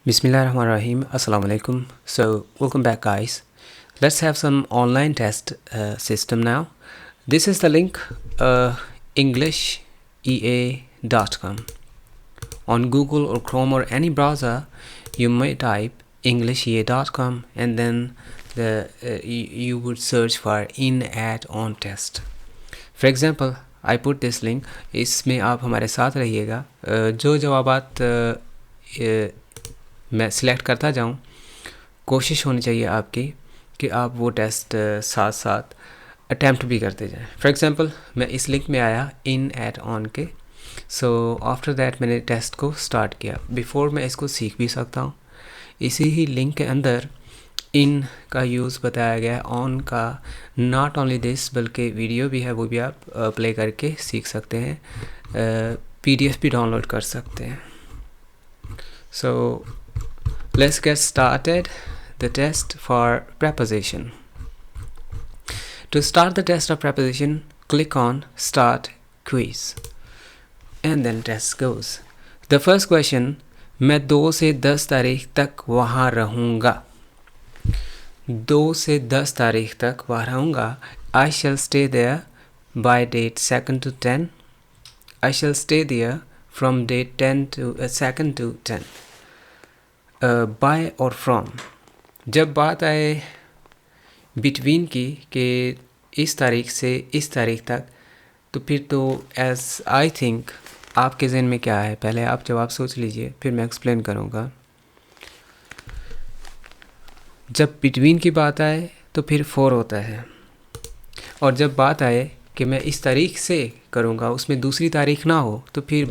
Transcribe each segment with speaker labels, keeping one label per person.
Speaker 1: Bismillahirrahmanirrahim. Assalamu alaikum. So, welcome back, guys. Let's have some online test system now. This is the link EnglishEA.com. On Google or Chrome or any browser, you may type EnglishEA.com and then you would search for in at on test. For example, I put this link. इसमें आप हमारे साथ रहिएगा. जो जवाबात मैं select करता जाऊं, कोशिश होनी चाहिए आपकी कि आप वो टेस्ट साथ साथ अटैम्प्ट भी करते जाएं. फॉर एग्ज़ाम्पल, मैं इस लिंक में आया इन एट ऑन के. सो आफ्टर दैट मैंने टेस्ट को स्टार्ट किया. बिफोर मैं इसको सीख भी सकता हूं. इसी ही लिंक के अंदर इन का यूज़ बताया गया है, ऑन का. नॉट ओनली दिस, बल्कि वीडियो भी है, वो भी आप प्ले करके सीख सकते हैं. PDF भी डाउनलोड कर सकते हैं. So let's get started the test for preposition. To start the test of preposition, click on start quiz and then test goes. The first question, मैं 2 से 10 तारीख तक वहाँ रहूँगा. 2 से 10 तारीख तक वहाँ रहूँगा. I shall stay there by date 2nd to 10. I shall stay there from date 2nd to 10. By और from. जब बात आए between की कि इस तारीख से इस तारीख तक, तो फिर तो as I think आपके ज़हन में क्या है? पहले आप जवाब सोच लीजिए, फिर मैं एक्सप्लेन करूँगा. जब between की बात आए तो फिर for होता है, और जब बात आए कि मैं इस तारीख से करूँगा, उसमें दूसरी तारीख ना हो, तो फिर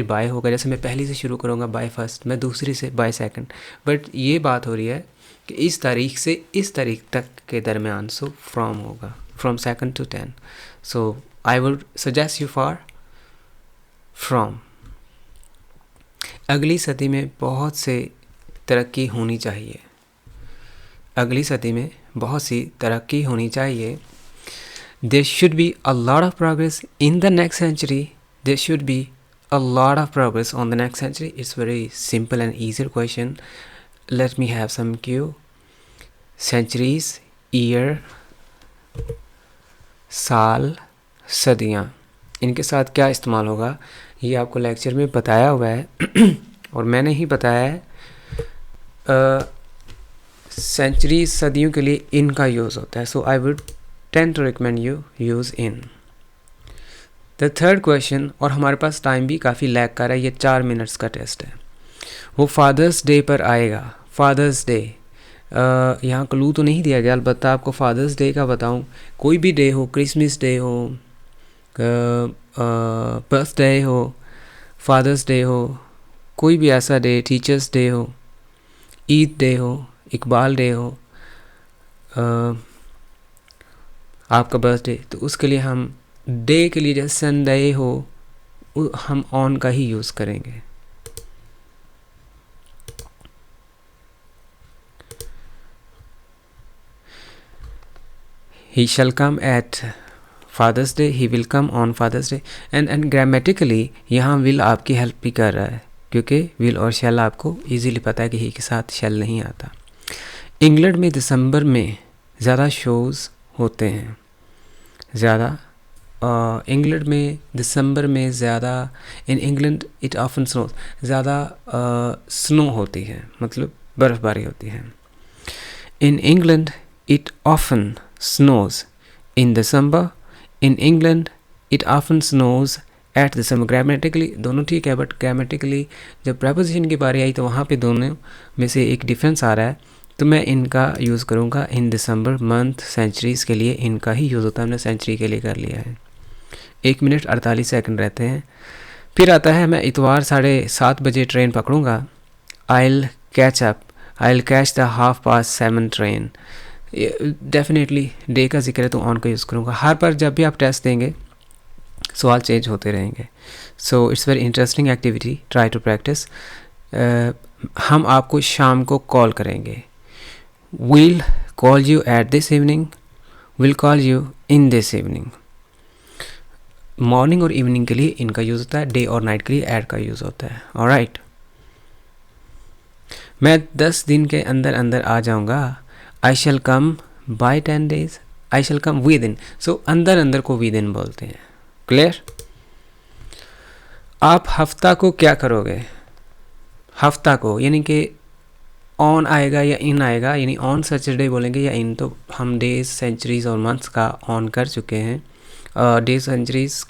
Speaker 1: बाय होगा. जैसे मैं पहली से शुरू करूँगा बाय फर्स्ट, मैं दूसरी से बाय सेकंड. बट ये बात हो रही है कि इस तारीख से इस तारीख तक के दरमियान, सो फ्रॉम होगा, from 2nd to 10. So I would suggest you for from. अगली सदी में बहुत से तरक्की होनी चाहिए. अगली सदी में बहुत सी तरक्की होनी चाहिए. There should be a lot of progress in the next century. There should be a lot of progress on the next century. It's very simple and easy question. Let me have some cue. Centuries, year, साल, सदियाँ. इनके साथ क्या इस्तेमाल होगा, ये आपको lecture में बताया हुआ है और मैंने ही बताया है. सेंचुरी, सदियों के लिए इनका यूज़ होता है. So I would tend to recommend you use in. The third question, और हमारे पास टाइम भी काफ़ी लैग कर रहा है, ये 4 मिनट्स का टेस्ट है. वो फादर्स डे पर आएगा. फादर्स डे यहाँ क्लू तो नहीं दिया गया, अलबत्ता आपको फादर्स डे का बताऊँ. कोई भी डे हो, क्रिसमस डे हो, बर्थडे हो, फादर्स डे हो, कोई भी ऐसा डे, टीचर्स डे हो, ईद डे हो, इकबाल डे हो, आपका बर्थडे, तो उसके लिए हम डे के लिए जैसे संडे हो, हम ऑन का ही यूज़ करेंगे. He shall come at Father's Day. He will come on Father's Day. And grammatically यहाँ will आपकी हेल्प भी कर रहा है, क्योंकि will और shall आपको इजीली पता है कि he के साथ shall नहीं आता. इंग्लैंड में दिसंबर में ज़्यादा शोज़ होते हैं. ज़्यादा इंग्लैंड में दिसंबर में ज़्यादा, in England it often snows, ज़्यादा स्नो होती है, मतलब बर्फ़बारी होती है. In England it often snows in December. In England it often snows at December. Grammatically दोनों ठीक है, बट ग्रामेटिकली जब प्रपोजिशन की बारी आई तो वहाँ पे दोनों में से एक डिफरेंस आ रहा है. तो मैं इनका यूज़ करूँगा इन दिसंबर. मंथ, सेंचुरीज़ के लिए इनका ही यूज़ होता है. हमने सेंचुरी के लिए कर लिया है. 1 मिनट 48 सेकंड रहते हैं. फिर आता है, मैं इतवार 7:30 बजे ट्रेन पकड़ूँगा. I'll catch up. I'll catch the 7:30 train. Definitely day का जिक्र है तो ऑन का यूज़ करूँगा. हर बार जब भी आप टेस्ट देंगे सवाल चेंज होते रहेंगे. So it's very interesting activity. Try to practise. हम आपको शाम को कॉल करेंगे. We'll call you at this evening. We'll call you in this evening. Morning और इवनिंग के लिए इनका यूज़ होता है. डे और नाइट के लिए एट का यूज़ होता है. ऑलराइट. मैं 10 दिन के अंदर अंदर आ जाऊँगा। I shall come by 10 days, I shall come within. So अंदर अंदर को विद इन बोलते हैं। क्लियर? आप हफ्ता को क्या करोगे? हफ्ता को यानी कि ऑन आएगा या इन आएगा, यानी ऑन सैटरडे बोलेंगे या इन। तो हम डेज, सेंचुरीज़ और मंथ्स का ऑन कर चुके हैं। डेज सेंचुरीज़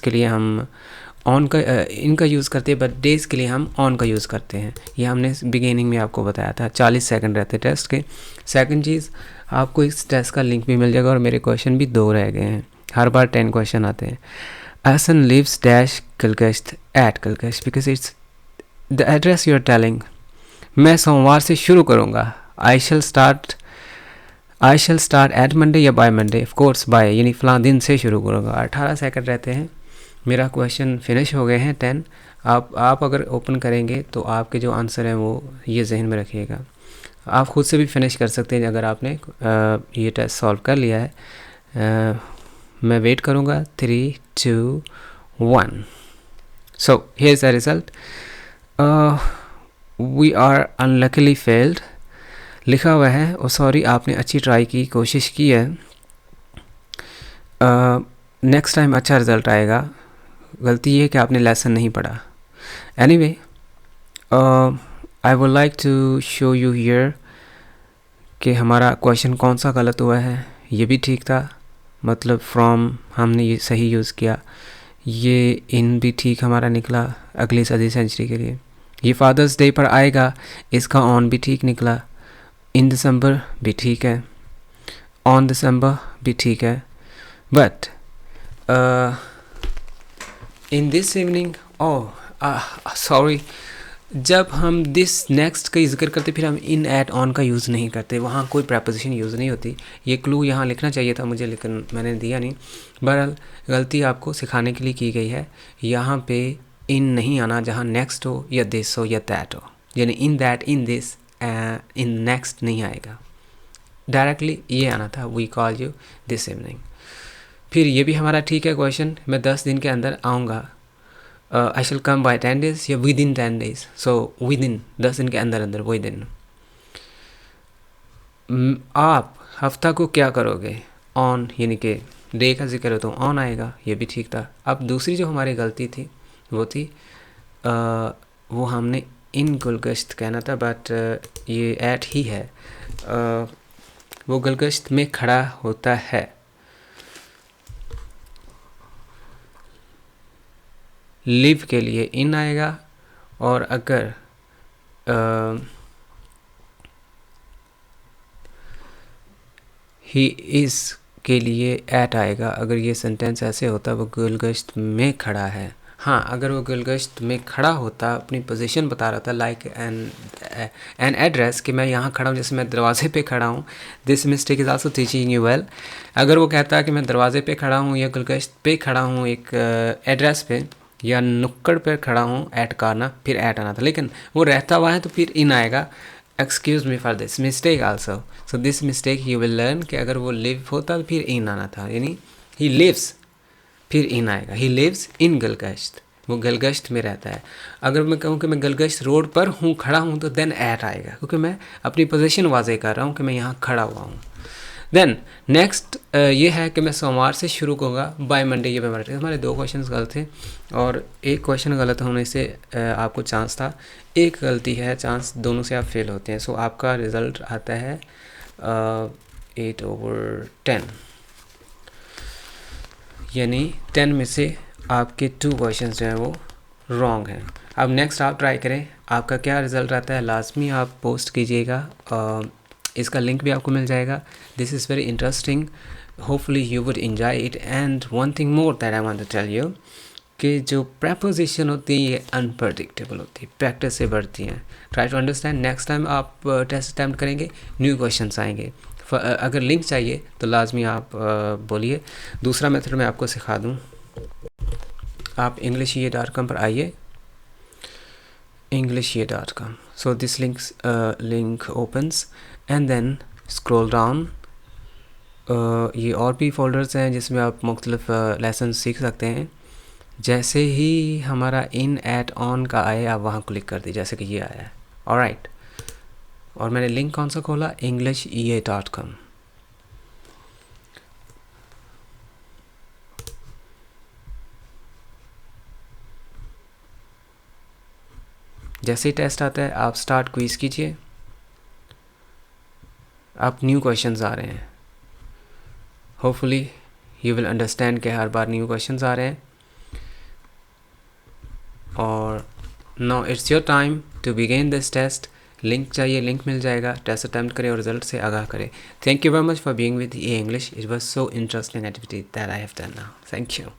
Speaker 1: के लिए हम ऑन का इनका यूज़ करते हैं, बट डेज़ के लिए हम ऑन का यूज़ करते हैं। ये हमने बिगिनिंग में आपको बताया था। 40 सेकंड रहते टेस्ट के। सेकंड चीज़, आपको इस टेस्ट का लिंक भी मिल जाएगा और मेरे क्वेश्चन भी 2 रह गए हैं। हर बार 10 क्वेश्चन आते हैं। Ahsan lives dash Gilgist at Gilgist because it's the address you're telling. मैं सोमवार से शुरू करूँगा। I shall start at Monday या by Monday, of course by, यानी फ़लाँ दिन से शुरू करूँगा। 18 सेकंड रहते हैं। मेरा क्वेश्चन फिनिश हो गए हैं 10। आप अगर ओपन करेंगे तो आपके जो आंसर हैं वो ये जहन में रखिएगा। आप ख़ुद से भी फिनिश कर सकते हैं अगर आपने ये टेस्ट सॉल्व कर लिया है। मैं वेट करूँगा। 3, 2, 1। So here is the result. We are unluckily failed लिखा हुआ है। ओ सॉरी, आपने अच्छी ट्राई की, कोशिश की है। नेक्स्ट टाइम अच्छा रिज़ल्ट आएगा। गलती ये है कि आपने लेसन नहीं पढ़ा। Anyway, I would like to show you here कि हमारा क्वेश्चन कौन सा गलत हुआ है। ये भी ठीक था, मतलब फ्रॉम हमने ये सही यूज़ किया। ये इन भी ठीक हमारा निकला अगली सदी सेंचुरी के लिए। ये फादर्स डे पर आएगा, इसका ऑन भी ठीक निकला। इन दिसंबर भी ठीक है, ऑन दिसंबर भी ठीक है। But in this evening, sorry, जब हम दिस नेक्स्ट का जिक्र करते फिर हम इन एट ऑन का यूज़ नहीं करते। वहाँ कोई प्रपोजिशन यूज़ नहीं होती। ये क्लू यहाँ लिखना चाहिए था मुझे, लेकिन मैंने दिया नहीं। बहरहाल गलती आपको सिखाने के लिए की गई है। यहाँ पे इन नहीं आना जहाँ नेक्स्ट हो या दिस हो या दैट हो, यानी in that, in this, in next नहीं आएगा। डायरेक्टली ये आना था, we call you this evening. फिर ये भी हमारा ठीक है क्वेश्चन। मैं 10 दिन के अंदर आऊँगा। आई शैल कम बाय 10 days या with in 10 days। So with in 10 दिन के अंदर अंदर, विद इन। आप हफ्ता को क्या करोगे? ऑन, यानी कि डे का जिक्र हो तो ऑन आएगा। ये भी ठीक था। अब दूसरी जो हमारी गलती थी वो थी वो हमने इन गुलगश्त कहना था, बट ये एट ही है। वो गुलगश्त में खड़ा होता है। लिव के लिए इन आएगा, और अगर ही इज़ के लिए एट आएगा। अगर ये सेंटेंस ऐसे होता वो गुलगश्त में खड़ा है। हाँ, अगर वो गुलगश्त में खड़ा होता, अपनी पोजीशन बता रहा था, लाइक एन एड्रेस, कि मैं यहाँ खड़ा हूँ, जैसे मैं दरवाजे पे खड़ा हूँ। This mistake is also teaching you well. अगर वो कहता कि मैं दरवाजे पे खड़ा हूँ या गुलगश्त पे खड़ा हूँ, एक एड्रेस पे या नुक्कड़ पे खड़ा हूँ, ऐट का आना, फिर ऐट आना था। लेकिन वो रहता हुआ है तो फिर इन आएगा। Excuse me for this mistake also. So this mistake you will learn कि अगर वो लिव होता तो फिर इन आना था, यानी ही लिव्स, फिर इन आएगा। ही लिव्स इन गलगश्त, वो गलगश्त में रहता है। अगर मैं कहूँ कि मैं गलगश्त रोड पर हूँ, खड़ा हूँ, तो देन ऐट आएगा, क्योंकि मैं अपनी पोजीशन वाज़े कर रहा हूँ कि मैं यहाँ खड़ा हुआ हूँ। देन नेक्स्ट ये है कि मैं सोमवार से शुरू करूँगा बाय मंडे या बाय मंडे। हमारे 2 क्वेश्चन गलत थे और एक क्वेश्चन गलत होने से आपको चांस था। एक गलती है, चांस दोनों से आप फेल होते हैं। सो आपका रिज़ल्ट आता है 8/10, यानी 10 में से आपके 2 क्वेश्चन जो हैं वो रॉन्ग हैं। अब नेक्स्ट आप ट्राई करें, आपका क्या रिज़ल्ट आता है लाजमी आप पोस्ट कीजिएगा। इसका लिंक भी आपको मिल जाएगा। This is very interesting, hopefully you would enjoy it. And one thing more that I want to tell you कि जो प्रपोजिशन होती है ये अनप्रडिक्टेबल होती है, प्रैक्टिस से बढ़ती हैं। Try to understand. Next time आप टेस्ट अटैम्प्ट करेंगे, न्यू क्वेश्चंस आएंगे। अगर लिंक चाहिए तो लाजमी आप बोलिए। दूसरा मेथड मैं आपको सिखा दूँ। आप englishye.com पर आइए, englishye.com। so this link opens and then scroll down। ये और भी फोल्डर्स हैं जिसमें आप मुख्तलिफ लेसन सीख सकते हैं। जैसे ही हमारा इन एट ऑन का आए, आप वहाँ क्लिक कर दीजिए, जैसे कि ये आया है। ऑलराइट। और मैंने लिंक कौन सा खोला, EnglishEA.com। जैसे ही टेस्ट आता है आप स्टार्ट क्विज कीजिए। अब न्यू क्वेश्चंस आ रहे हैं, होपफुली यू विल अंडरस्टैंड कि हर बार न्यू क्वेश्चंस आ रहे हैं। और now it's your time to begin this test. Link चाहिए, लिंक मिल जाएगा। टेस्ट अटैम्प्ट करें और रिजल्ट से आगाह करें। Thank you very much for being with EA English। It was so interesting activity that I have done now. Thank you.